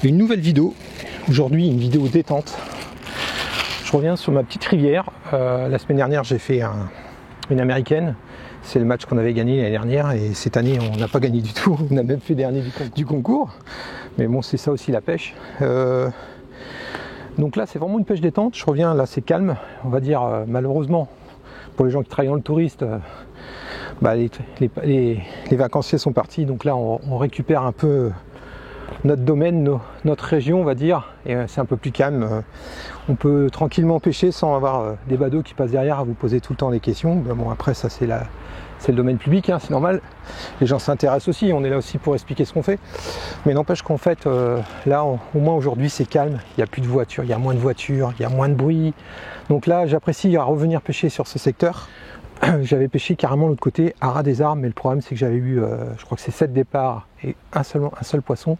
Une nouvelle vidéo, aujourd'hui une vidéo détente. Je reviens sur ma petite rivière. La semaine dernière j'ai fait une américaine, c'est le match qu'on avait gagné l'année dernière et cette année on n'a pas gagné du tout, on a même fait dernier du concours, mais bon c'est ça aussi la pêche. Donc là c'est vraiment une pêche détente, je reviens, là c'est calme, on va dire malheureusement pour les gens qui travaillent dans le touriste, les vacanciers sont partis, donc là on récupère un peu notre domaine, notre région on va dire, et c'est un peu plus calme, on peut tranquillement pêcher sans avoir des badauds qui passent derrière à vous poser tout le temps des questions. Bon après ça c'est le domaine public, c'est normal, les gens s'intéressent aussi, on est là aussi pour expliquer ce qu'on fait, mais n'empêche qu'en fait là au moins aujourd'hui c'est calme, il n'y a plus de voitures, il y a moins de voitures, il y a moins de bruit, donc là j'apprécie à revenir pêcher sur ce secteur. J'avais pêché carrément l'autre côté à ras des arbres, mais le problème c'est que j'avais eu, je crois que c'est 7 départs et un seul poisson.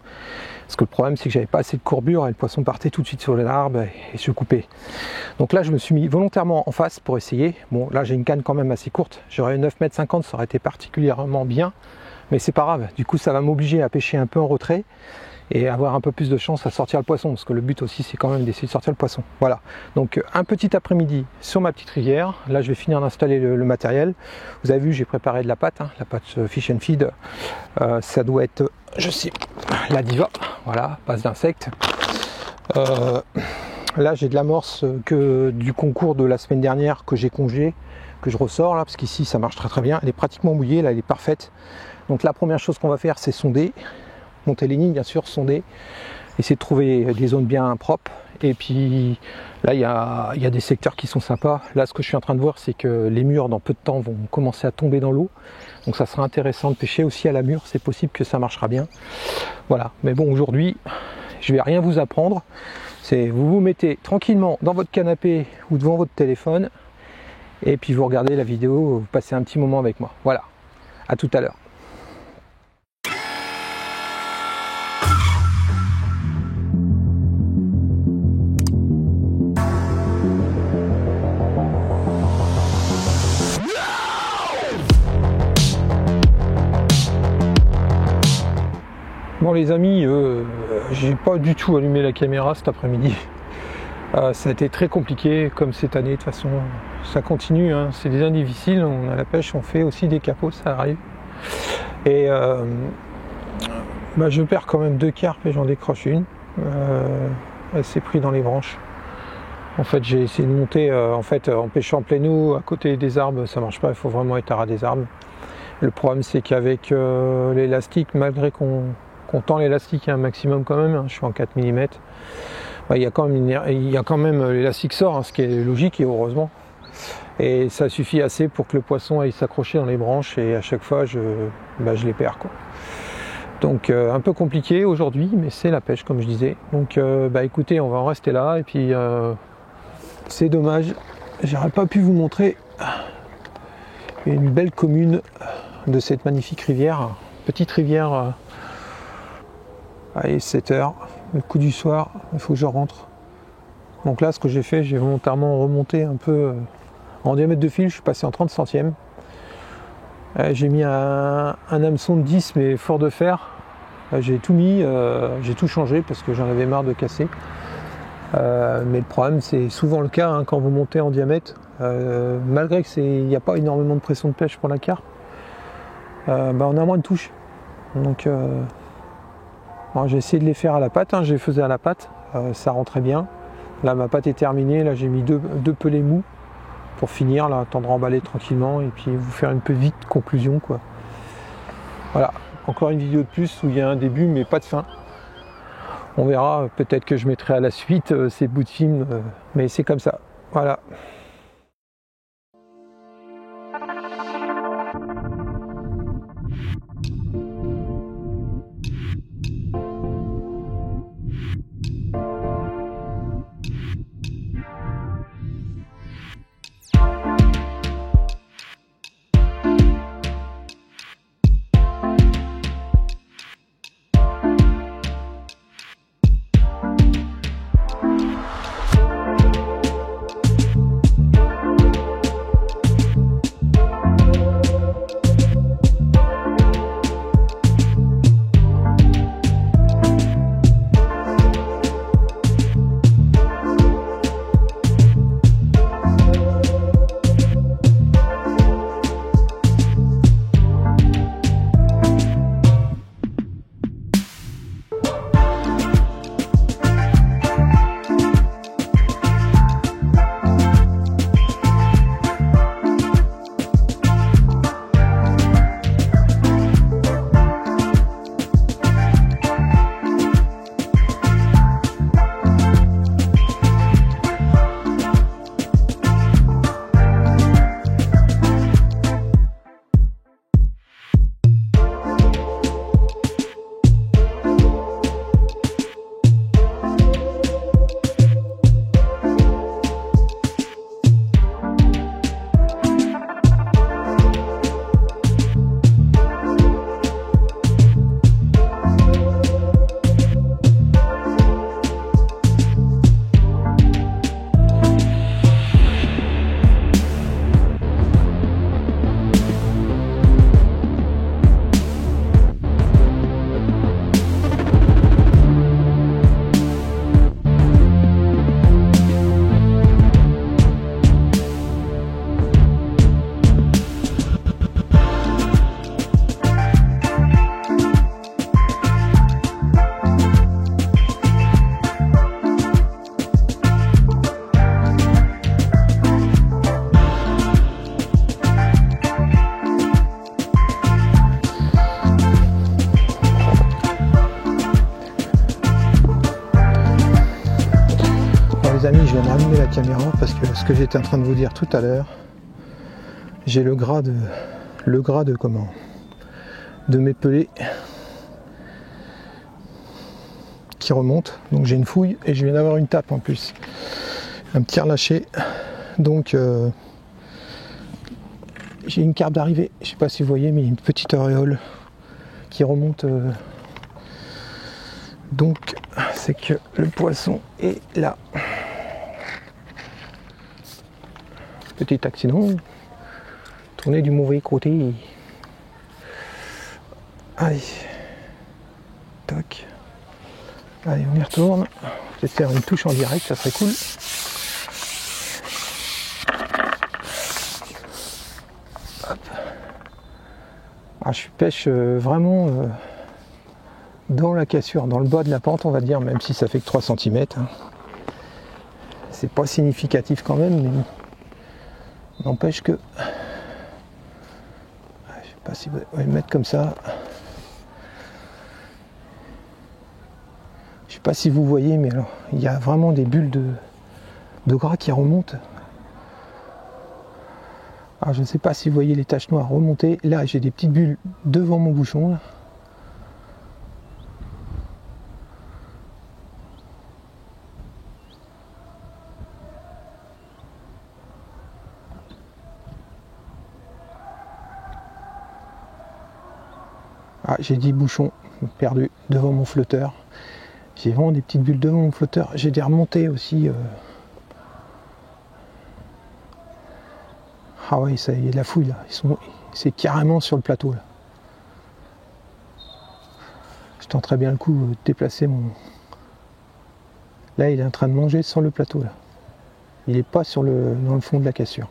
Parce que le problème c'est que j'avais pas assez de courbure et le poisson partait tout de suite sur l'arbre et se coupait. Donc là je me suis mis volontairement en face pour essayer. Bon là j'ai une canne quand même assez courte, j'aurais 9,50 m, ça aurait été particulièrement bien. Mais c'est pas grave, du coup ça va m'obliger à pêcher un peu en retrait et avoir un peu plus de chance à sortir le poisson, parce que le but aussi c'est quand même d'essayer de sortir le poisson. Voilà, donc un petit après-midi sur ma petite rivière. Là je vais finir d'installer le matériel. Vous avez vu, j'ai préparé de la pâte, la pâte Fish and Feed. Ça doit être, je sais, la Diva, voilà, base d'insectes. Là j'ai de l'amorce que du concours de la semaine dernière que j'ai congelé, que je ressors là, parce qu'ici ça marche très bien. Elle est pratiquement mouillée, là elle est parfaite. Donc la première chose qu'on va faire c'est sonder, monter les lignes bien sûr, sonder, essayer de trouver des zones bien propres. Et puis là il y a des secteurs qui sont sympas. Là ce que je suis en train de voir c'est que les murs dans peu de temps vont commencer à tomber dans l'eau, donc ça sera intéressant de pêcher aussi à la mûre, c'est possible que ça marchera bien. Voilà, mais bon aujourd'hui je vais rien vous apprendre, c'est vous vous mettez tranquillement dans votre canapé ou devant votre téléphone et puis vous regardez la vidéo, vous passez un petit moment avec moi. Voilà, à tout à l'heure. Bon les amis, j'ai pas du tout allumé la caméra cet après-midi. Ça a été très compliqué comme cette année, de toute façon ça continue, c'est déjà difficile, on a la pêche, on fait aussi des capots, ça arrive. Et je perds quand même 2 carpes et j'en décroche une. Elle s'est prise dans les branches. En fait j'ai essayé de monter en pêchant en pleine eau à côté des arbres, ça marche pas, il faut vraiment être à ras des arbres. Le problème c'est qu'avec l'élastique, malgré qu'on tend l'élastique un maximum quand même, je suis en 4 mm, il y a quand même l'élastique sort, ce qui est logique et heureusement, et ça suffit assez pour que le poisson aille s'accrocher dans les branches et à chaque fois je les perds quoi. Donc un peu compliqué aujourd'hui, mais c'est la pêche comme je disais. Donc écoutez, on va en rester là et puis c'est dommage, j'aurais pas pu vous montrer une belle commune de cette magnifique rivière, petite rivière. Allez, 7 h, le coup du soir, il faut que je rentre. Donc là, ce que j'ai fait, j'ai volontairement remonté un peu en diamètre de fil, je suis passé en 30 centièmes. J'ai mis un hameçon de 10, mais fort de fer. J'ai tout mis, j'ai tout changé parce que j'en avais marre de casser. Mais le problème, c'est souvent le cas quand vous montez en diamètre, malgré qu'il n'y a pas énormément de pression de pêche pour la carpe, on a moins de touches. Donc j'ai essayé de les faire à la pâte, je les faisais à la pâte, ça rentrait bien. Là ma pâte est terminée, là j'ai mis deux pelets mous pour finir, là, attendre d'emballer tranquillement et puis vous faire une petite conclusion quoi. Voilà, encore une vidéo de plus où il y a un début mais pas de fin. On verra, peut-être que je mettrai à la suite ces bouts de film, mais c'est comme ça, voilà. les amis, je viens de rallumer la caméra parce que ce que j'étais en train de vous dire tout à l'heure, j'ai le gras de mes pelés qui remonte, donc j'ai une fouille et je viens d'avoir une tape en plus, un petit relâché, donc j'ai une carpe d'arrivée, je sais pas si vous voyez, mais une petite auréole qui remonte, donc c'est que le poisson est là. Petit accident, tourner du mauvais côté. Allez, toc. Allez, on y retourne. Je vais faire une touche en direct, ça serait cool. Hop. Ah, je pêche vraiment dans la cassure, dans le bas de la pente, on va dire, même si ça fait que 3 cm. Hein. C'est pas significatif quand même, mais n'empêche que... Je sais pas si vous allez le mettre comme ça. Je sais pas si vous voyez, mais alors il y a vraiment des bulles de gras qui remontent. Alors je ne sais pas si vous voyez les taches noires remonter. Là j'ai des petites bulles devant mon bouchon. Là. Ah, j'ai 10 bouchons perdus devant mon flotteur. J'ai vraiment des petites bulles devant mon flotteur. J'ai des remontées aussi. Ah oui, ça y est, de la fouille là. C'est carrément sur le plateau là. Je tenterai bien le coup de déplacer mon... Là, il est en train de manger sur le plateau là. Il n'est pas dans le fond de la cassure.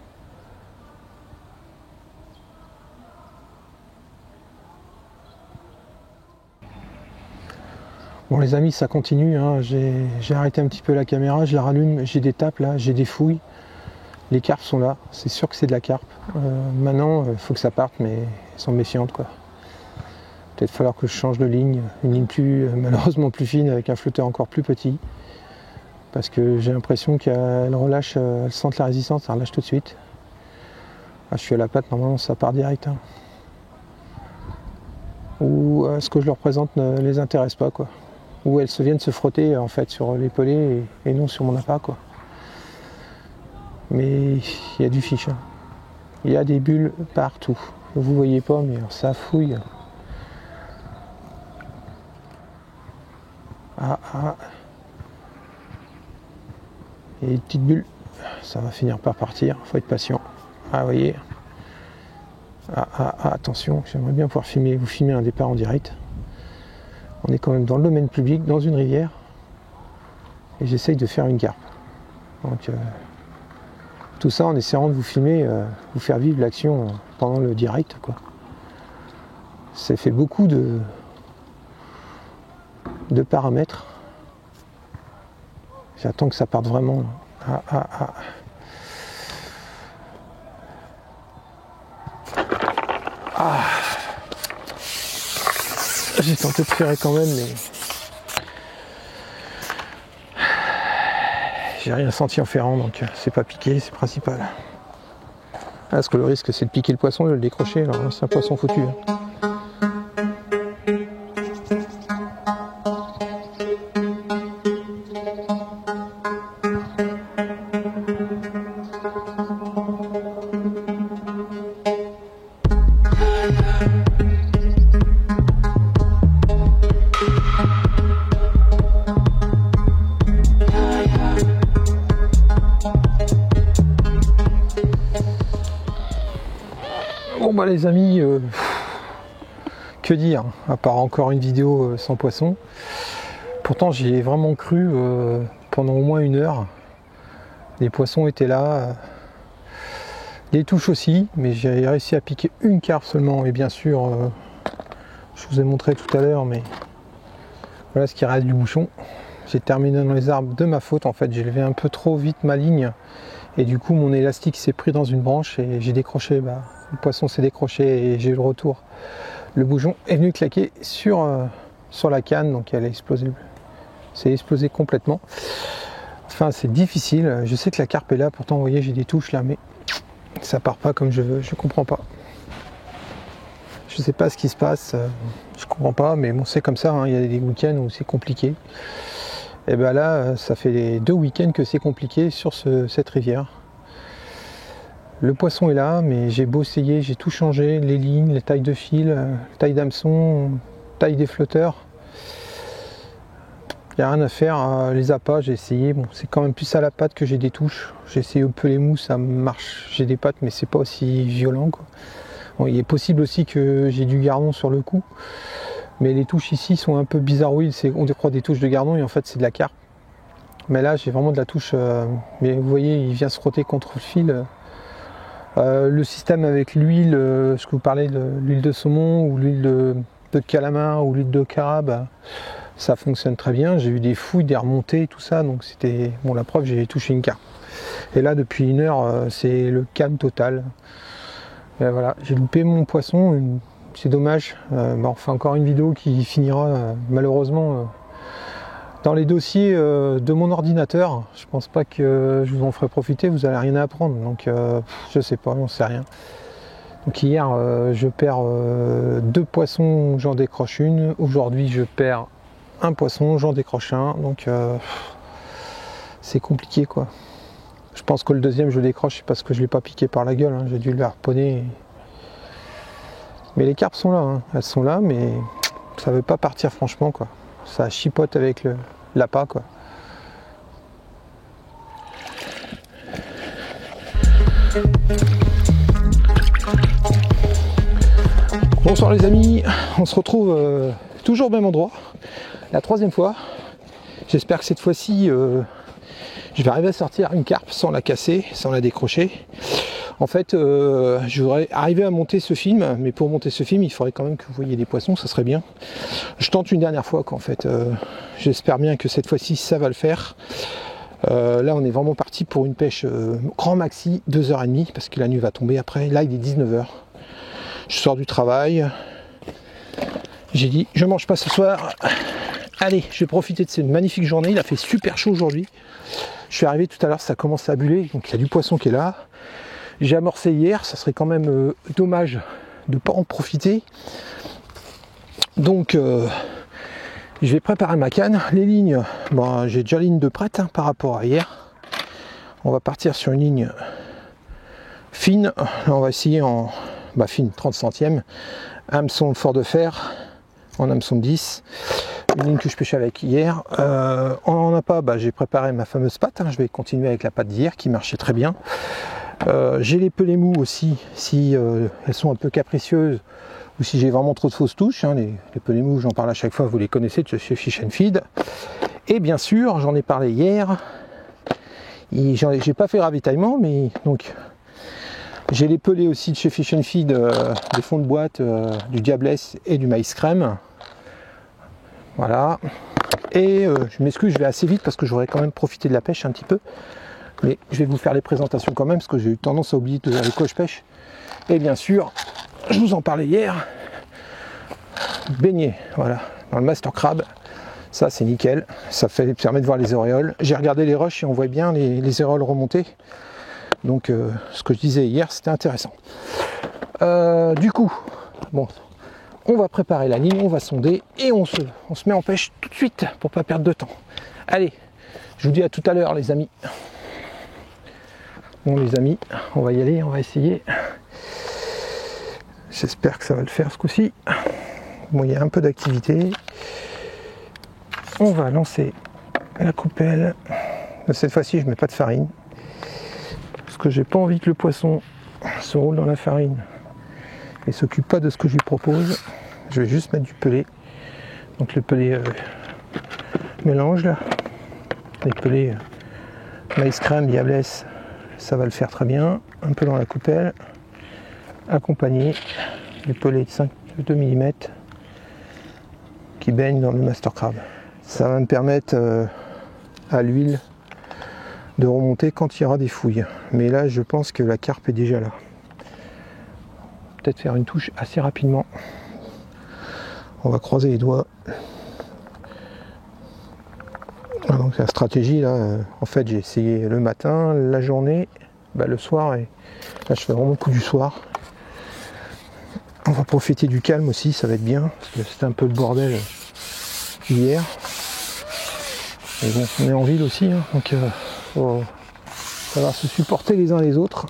Bon les amis, ça continue, hein. J'ai arrêté un petit peu la caméra, je la rallume, j'ai des tapes là, j'ai des fouilles. Les carpes sont là, c'est sûr que c'est de la carpe. Maintenant, il faut que ça parte, mais elles sont méfiantes quoi. Peut-être falloir que je change de ligne, une ligne malheureusement plus fine, avec un flotteur encore plus petit. Parce que j'ai l'impression qu'elle relâche, elle sent la résistance, elle relâche tout de suite. Ah, je suis à la patte, normalement ça part direct. Hein. Ou ce que je leur présente ne les intéresse pas quoi. Où elles viennent se frotter en fait sur les pelés et non sur mon appât quoi. Mais il y a du fiche. Hein. Il y a des bulles partout. Vous voyez pas, mais alors, ça fouille. Ah. Et les petites bulles, ça va finir par partir. Faut être patient. Ah, vous voyez. Attention, j'aimerais bien pouvoir vous filmer un départ en direct. On est quand même dans le domaine public, dans une rivière, et j'essaye de faire une carpe. Donc tout ça en essayant de vous filmer, vous faire vivre l'action pendant le direct, quoi. Ça fait beaucoup de paramètres. J'attends que ça parte vraiment. J'ai tenté de ferrer quand même, mais j'ai rien senti en ferrant, donc c'est pas piqué, c'est principal. Parce que le risque c'est de piquer le poisson et de le décrocher, alors c'est un poisson foutu. Bon bah les amis, que dire, à part encore une vidéo sans poisson. Pourtant j'y ai vraiment cru pendant au moins 1 heure. Les poissons étaient là, les touches aussi, mais j'ai réussi à piquer une carpe seulement. Et bien sûr, je vous ai montré tout à l'heure, mais voilà ce qui reste du bouchon. J'ai terminé dans les arbres de ma faute, en fait j'ai levé un peu trop vite ma ligne. Et du coup mon élastique s'est pris dans une branche et j'ai décroché, le poisson s'est décroché et j'ai eu le retour. Le bouchon est venu claquer sur la canne, donc elle a explosé. C'est explosé complètement. Enfin, c'est difficile. Je sais que la carpe est là, pourtant, vous voyez, j'ai des touches là, mais ça part pas comme je veux. Je comprends pas. Je sais pas ce qui se passe. Je comprends pas, mais bon, c'est comme ça. Hein. Il y a des week-ends où c'est compliqué. Et ben là, ça fait les 2 week-ends que c'est compliqué sur cette rivière. Le poisson est là, mais j'ai beau essayer, j'ai tout changé, les lignes, les tailles de fil, taille d'hameçon, taille des flotteurs. Il n'y a rien à faire, les appâts, j'ai essayé, bon, c'est quand même plus à la patte que j'ai des touches. J'ai essayé un peu les mous, ça marche, j'ai des pattes, mais c'est pas aussi violent, quoi. Bon, il est possible aussi que j'ai du gardon sur le coup, mais les touches ici sont un peu bizarroïdes, on croit des touches de gardon et en fait c'est de la carpe. Mais là j'ai vraiment de la touche, mais vous voyez, il vient se frotter contre le fil. Le système avec l'huile, ce que vous parlez de l'huile de saumon ou l'huile de calamar ou l'huile de carabe, ça fonctionne très bien. J'ai eu des fouilles, des remontées, tout ça, donc c'était bon. La preuve, j'ai touché une carpe. Et là, depuis 1 heure, c'est le calme total. Et voilà, j'ai loupé mon poisson. C'est dommage. On fait encore une vidéo qui finira malheureusement dans les dossiers de mon ordinateur. Je pense pas que je vous en ferai profiter. Vous allez rien à apprendre. Donc, je sais pas, on sait rien. Donc hier, je perds 2 poissons, j'en décroche une. Aujourd'hui, je perds un poisson, j'en décroche un, donc c'est compliqué quoi. Je pense que le deuxième je le décroche parce que je ne l'ai pas piqué par la gueule, hein. J'ai dû le harponner. Mais les carpes sont là, hein. Elles sont là, mais ça veut pas partir franchement quoi. Ça chipote avec l'appât quoi. Bonsoir les amis, on se retrouve toujours au même endroit. La 3e fois, j'espère que cette fois-ci je vais arriver à sortir une carpe sans la casser, sans la décrocher. En fait, je voudrais arriver à monter ce film, mais pour monter ce film, il faudrait quand même que vous voyiez des poissons, ça serait bien. Je tente une dernière fois, quoi, en fait. J'espère bien que cette fois-ci, ça va le faire. Là, on est vraiment parti pour une pêche grand maxi, 2h30, parce que la nuit va tomber après. Là, il est 19h. Je sors du travail. J'ai dit, je mange pas ce soir. Allez, je vais profiter de cette magnifique journée. Il a fait super chaud aujourd'hui. Je suis arrivé tout à l'heure, ça commence à buller. Donc il y a du poisson qui est là. J'ai amorcé hier. Ça serait quand même dommage de ne pas en profiter. Donc je vais préparer ma canne. Les lignes, bon, j'ai déjà ligne de prête par rapport à hier. On va partir sur une ligne fine. Là, on va essayer en fine, 30 centièmes. Hameçon fort de fer en hameçon 10. Une ligne que je pêchais avec hier. En appât, j'ai préparé ma fameuse pâte. Je vais continuer avec la pâte d'hier qui marchait très bien. J'ai les pelés mous aussi, si elles sont un peu capricieuses ou si j'ai vraiment trop de fausses touches. Les pelés mous, j'en parle à chaque fois, vous les connaissez de chez Fish and Feed. Et bien sûr, j'en ai parlé hier. J'ai pas fait ravitaillement, mais donc j'ai les pelés aussi de chez Fish and Feed, des fonds de boîte, du Diablesse et du maïs crème. Voilà. Et je m'excuse, je vais assez vite parce que j'aurais quand même profité de la pêche un petit peu. Mais je vais vous faire les présentations quand même parce que j'ai eu tendance à oublier avec quoi je pêche. Et bien sûr, je vous en parlais hier. Beignet, voilà, dans le Master Crab. Ça c'est nickel. Ça permet de voir les auréoles. J'ai regardé les rushs et on voit bien les auréoles remonter. Donc ce que je disais hier, c'était intéressant. Du coup, bon, on va préparer la ligne, on va sonder et on se met en pêche tout de suite pour pas perdre de temps. Allez, je vous dis à tout à l'heure les amis. Bon les amis, on va y aller, on va essayer. J'espère que ça va le faire ce coup-ci. Bon, il y a un peu d'activité. On va lancer la coupelle. Cette fois-ci, je ne mets pas de farine. Parce que j'ai pas envie que le poisson se roule dans la farine et s'occupe pas de ce que je lui propose. Je vais juste mettre du pelé. Donc le pelé mélange là. Les pelés maïs crème, diablesse, ça va le faire très bien. Un peu dans la coupelle. Accompagné du pelé de 2 mm qui baigne dans le Master Crab. Ça va me permettre à l'huile de remonter quand il y aura des fouilles. Mais là, je pense que la carpe est déjà là. Peut-être faire une touche assez rapidement. On va croiser les doigts. Donc la stratégie là, en fait j'ai essayé le matin, la journée, le soir, et là je fais vraiment le coup du soir. On va profiter du calme aussi, ça va être bien, parce que c'était un peu le bordel hier. Et bon, on est en ville aussi, hein, donc faut falloir se supporter les uns les autres.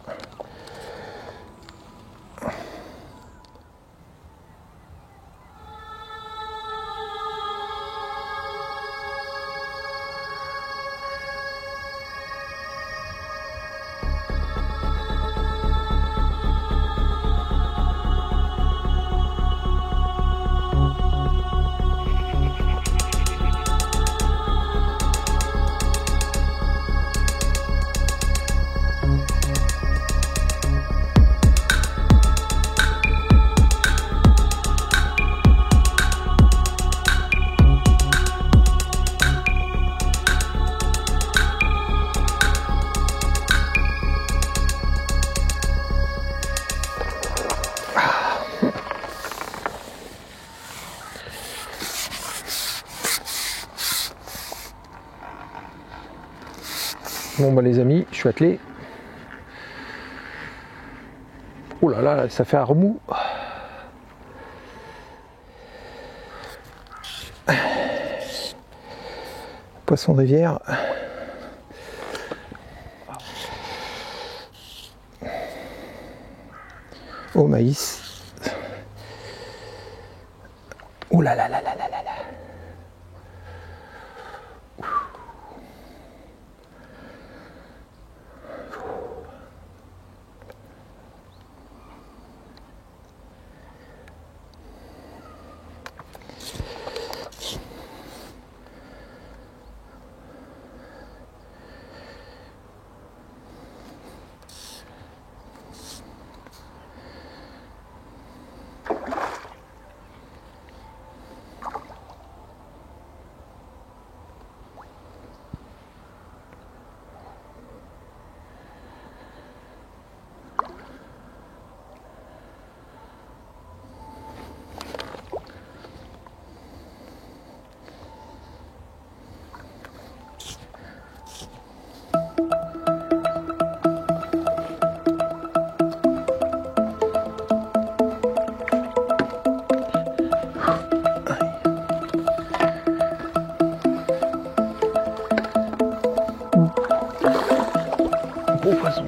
Bon les amis, je suis attelé. Oh là là, ça fait un remous. Poisson de rivière. Au maïs. Oh là là là là là là là. Gros poisson.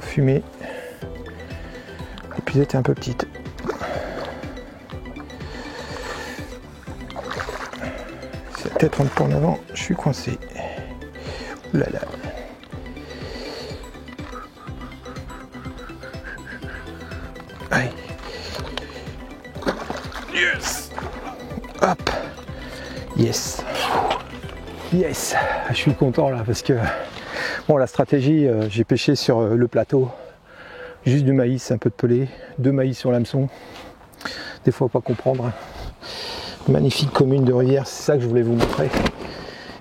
Fumée. L'épuisette est un peu petite. tête rentre pas en avant, je suis coincé. Ouh là là. Allez. Yes. Hop. Yes. Yes. Je suis content là parce que bon, la stratégie, j'ai pêché sur le plateau. Juste du maïs, un peu de pelé, 2 maïs sur l'hameçon. Des fois pas comprendre. Magnifique commune de rivière, c'est ça que je voulais vous montrer.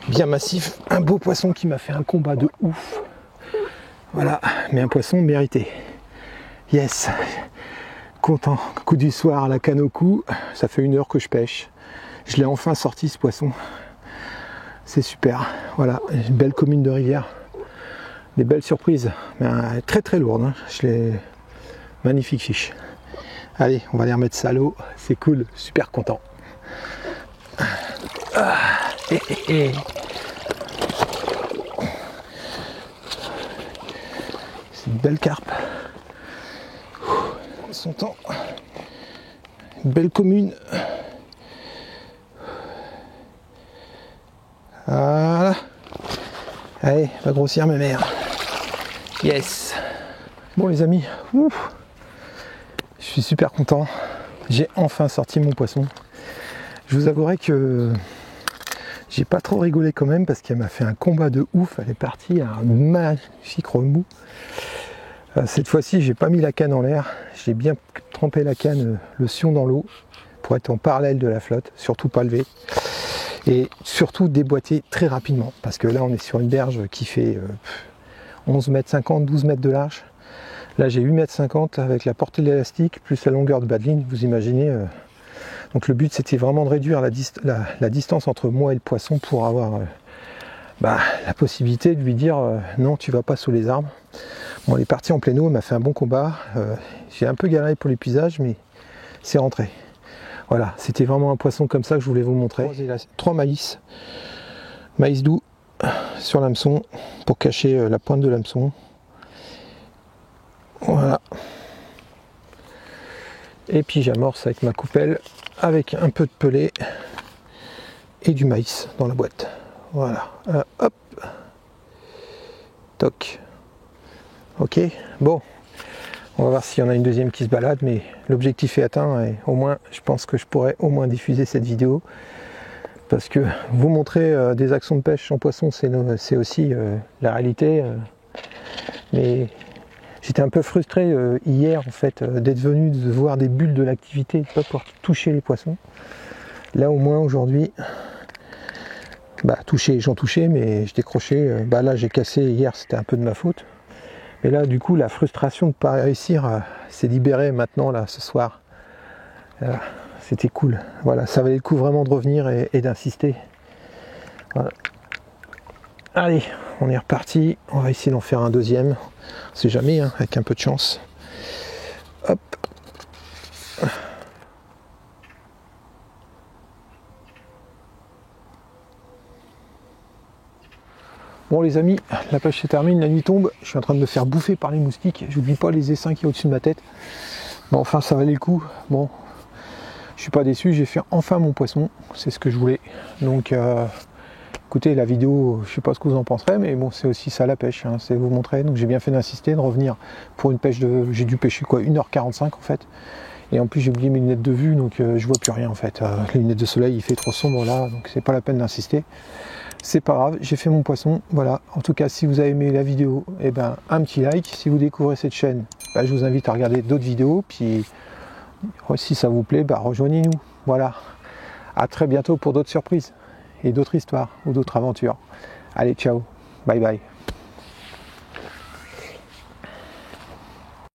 Bien massif, un beau poisson qui m'a fait un combat de ouf. Voilà, mais un poisson mérité. Yes. Content. Coup du soir, la canne au cou. Ça fait 1 heure que je pêche. Je l'ai enfin sorti ce poisson. C'est super. Voilà, une belle commune de rivière. Des belles surprises, mais très très lourde. Hein. Je l'ai magnifique fiche. Allez, on va aller remettre ça à l'eau. C'est cool, super content. Ah, C'est une belle carpe. Son temps. Une belle commune. Voilà. Allez, va grossir ma mère. Yes. Bon les amis, ouf, je suis super content. J'ai enfin sorti mon poisson. Je vous avouerai que j'ai pas trop rigolé quand même parce qu'elle m'a fait un combat de ouf. Elle est partie à un magnifique remous. Cette fois-ci, j'ai pas mis la canne en l'air. J'ai bien trempé la canne, le sion dans l'eau pour être en parallèle de la flotte, surtout pas levé. Et surtout déboîter très rapidement parce que là on est sur une berge qui fait 11 mètres 50, 12 mètres de large. Là j'ai 8 mètres 50 avec la portée de l'élastique plus la longueur de badline, vous imaginez. Donc le but c'était vraiment de réduire la distance entre moi et le poisson pour avoir la possibilité de lui dire non tu vas pas sous les arbres. Bon elle est partie en pleine eau, elle m'a fait un bon combat. J'ai un peu galéré pour l'épuisage mais c'est rentré. Voilà, c'était vraiment un poisson comme ça que je voulais vous montrer. 3 maïs doux sur l'hameçon pour cacher la pointe de l'hameçon. Voilà. Et puis j'amorce avec ma coupelle avec un peu de pelé et du maïs dans la boîte. Voilà, hop, toc. Ok, bon. On va voir s'il y en a une deuxième qui se balade, mais l'objectif est atteint et au moins, je pense que je pourrais au moins diffuser cette vidéo. Parce que vous montrer des actions de pêche en poisson, c'est aussi la réalité. Mais j'étais un peu frustré hier en fait d'être venu, de voir des bulles de l'activité, de ne pas pouvoir toucher les poissons. Là au moins aujourd'hui, j'en touchais, mais je décrochais. Là j'ai cassé hier, c'était un peu de ma faute. Et là, du coup, la frustration de ne pas réussir s'est libérée maintenant, là, ce soir. C'était cool. Voilà, ça valait le coup vraiment de revenir et d'insister. Voilà. Allez, on est reparti. On va essayer d'en faire un deuxième. On sait jamais, hein, avec un peu de chance. Hop. Bon les amis, la pêche se termine, la nuit tombe, je suis en train de me faire bouffer par les moustiques, j'oublie pas les essaims qui est au-dessus de ma tête. Bon enfin ça valait le coup, bon, je suis pas déçu, j'ai fait enfin mon poisson, c'est ce que je voulais. Donc écoutez la vidéo, je sais pas ce que vous en penserez, mais bon c'est aussi ça la pêche, hein, c'est vous montrer. Donc j'ai bien fait d'insister, de revenir pour une pêche j'ai dû pêcher quoi, 1h45 en fait. Et en plus j'ai oublié mes lunettes de vue, donc je vois plus rien en fait. Les lunettes de soleil il fait trop sombre là, donc c'est pas la peine d'insister. C'est pas grave, j'ai fait mon poisson, voilà. En tout cas, si vous avez aimé la vidéo, un petit like. Si vous découvrez cette chaîne, je vous invite à regarder d'autres vidéos. Puis, si ça vous plaît, rejoignez-nous. Voilà. À très bientôt pour d'autres surprises et d'autres histoires ou d'autres aventures. Allez, ciao. Bye bye.